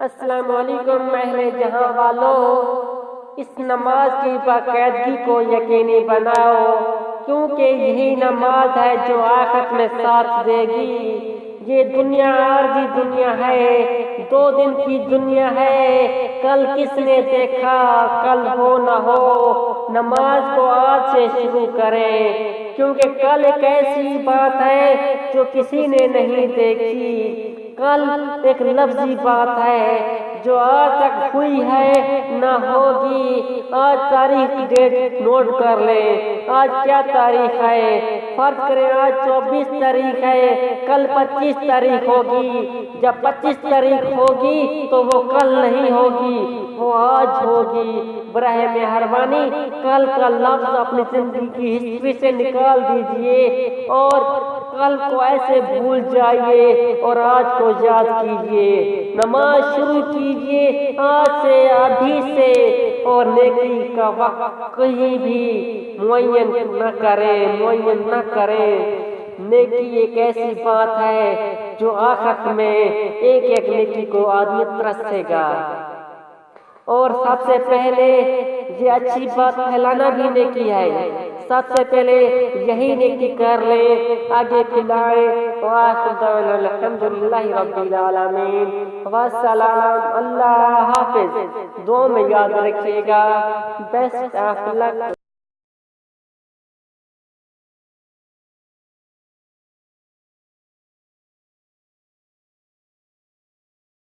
السلام علیکم اہل جہاں والوں، اس نماز کی باقاعدگی کو یقینی بناؤ، کیونکہ یہی نماز ہے جو آخرت میں ساتھ دے گی۔ یہ دنیا عارضی دنیا ہے، 2 دن کی دنیا ہے، کل کس نے دیکھا، کل ہو نہ ہو۔ نماز کو آج سے شروع کریں، کیونکہ کل ایک ایسی بات ہے جو کسی نے نہیں دیکھی۔ کل ایک لفظی بات ہے جو آج تک ہوئی ہے نہ ہوگی۔ آج تاریخ ڈیٹ نوٹ کر لیں، آج کیا تاریخ ہے؟ فرض کریں آج 24 تاریخ ہے، کل 25 تاریخ ہوگی۔ جب 25 تاریخ ہوگی تو وہ کل نہیں ہوگی، وہ آج ہوگی۔ براہ مہربانی کل کا لفظ اپنی زندگی کی ہسٹری سے نکال دیجئے اور کل کو ایسے بھول جائیے اور آج کو یاد کیجئے۔ نماز شروع کیجئے آج سے، ابھی سے، اور نیکی کا وقت کہیں بھی معین نہ کریں۔ نیکی ایک ایسی بات ہے جو آخرت میں ایک نیکی کو آدمی ترسے گا۔ اور سب سے پہلے یہ اچھی بات پھیلانا بھی نیکی ہے، سب سے پہلے یہی نیکی کر لیں، آگے کھلائیں۔ وآخر دعوانا الحمدللہ رب العالمین، والسلام، اللہ حافظ۔ دعا میں یاد رکھیے گا۔ Best of look.